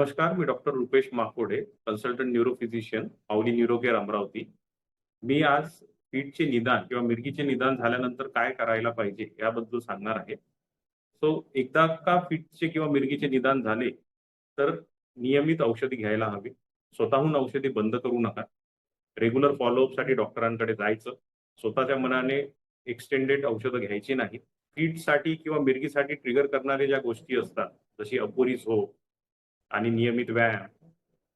नमस्कार, मी doctor Rupesh Makode, consultant neurophysician, Mauli neurocare Amravati. मी आज फीटचे निदान किंवा मिरगीचे निदान झाल्यानंतर काय करायला पाहिजे याबद्दल सांगणार आहे. एकदा का फीटचे किंवा मिरगीचे निदान झाले, तर नियमित औषधी घ्यायला हवी. स्वतःहून औषधी बंद करू नका. रेग्युलर फॉलोअपसाठी डॉक्टरांकडे जायचं. स्वतःच्या मनाने एक्सटेंडेड औषधं घ्यायची नाहीत. फीटसाठी किंवा मिरगीसाठी ट्रिगर करणाऱ्या ज्या गोष्टी असतात, जशी अपुरी झोप आणि नियमित व्यायाम,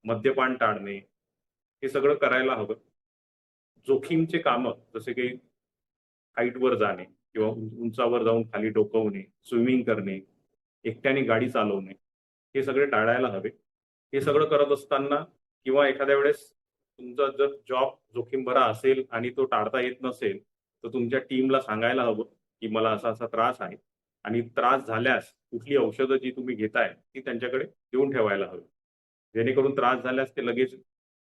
मद्यपान टाळणे, हे सगळं करायला हवं. जोखीमचे कामं जसे की हाईटवर जाणे किंवा उंचावर जाऊन खाली डोकावणे, स्विमिंग करणे, एकट्याने गाडी चालवणे, हे सगळे टाळायला हवे. हे सगळं करत असताना किंवा एखाद्या वेळेस तुमचा जर जॉब जोखीम भरा असेल आणि तो टाळता येत नसेल, तर तुमच्या टीमला सांगायला हवं की मला असा असा त्रास आहे आणि त्रास झाल्यास कुठली औषधं जी तुम्ही घेताय ती त्यांच्याकडे देऊन ठेवायला हवी. जेणेकरून त्रास झाल्यास ते लगेच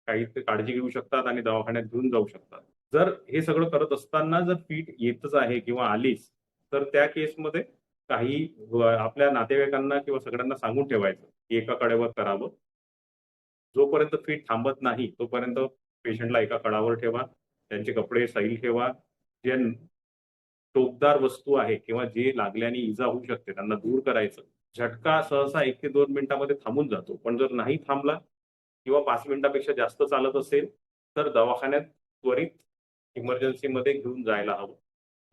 काही ते काळजी घेऊ शकतात आणि दवाखान्यात घेऊन जाऊ शकतात. जर हे सगळं करत असताना जर फीट येतच आहे किंवा आलीच, तर त्या केसमध्ये काही आपल्या नातेवाईकांना किंवा सगळ्यांना सांगून ठेवायचं की एका कडेवर करावं. जोपर्यंत फीट थांबत नाही तोपर्यंत पेशंटला एका कडावर ठेवा. त्यांचे कपडे सैल ठेवा. जे टोकदार वस्तू आहे किंवा जे लागल्याने इजा होऊ शकते त्यांना दूर करायचं. झटका सहसा 1 ते 2 मिनिटांमध्ये थांबून जातो. पण जर नाही थांबला किंवा 5 मिनिटापेक्षा जास्त चालत असेल, तर दवाखान्यात त्वरित इमर्जन्सीमध्ये घेऊन जायला हवं.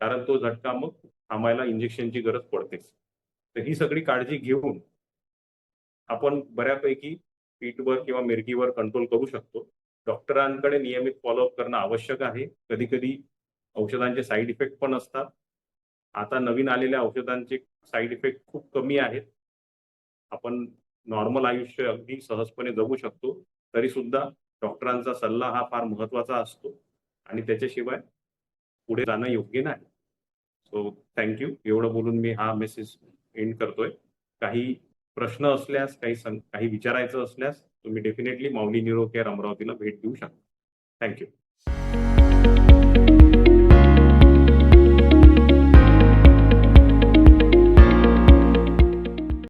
कारण तो झटका मग थांबायला इंजेक्शनची गरज पडतेच. तर ही सगळी काळजी घेऊन आपण बऱ्यापैकी फीटवर किंवा मिरगीवर कंट्रोल करू शकतो. डॉक्टरांकडे नियमित फॉलोअप करणं आवश्यक आहे. कधी-कधी औषधांचे साइड इफेक्ट पण असतात. आता नवीन आलेल्या औषधांचे साइड इफेक्ट खूप कमी आहेत. आपण नॉर्मल आयुष्य अगदी सहजपणे जगू शकतो. तरी सुद्धा डॉक्टरांचा सल्ला हा फार महत्त्वाचा असतो आणि त्याच्याशिवाय पुढे जाणं योग्य नाही. Thank you. एवढं बोलून मी हा मेसेज एंड करतोय. काही प्रश्न असल्यास, काही विचारायचं असल्यास तुम्ही डेफिनेटली माऊली न्यूरो केअर अमरावतीला भेट देऊ शकता. Thank you.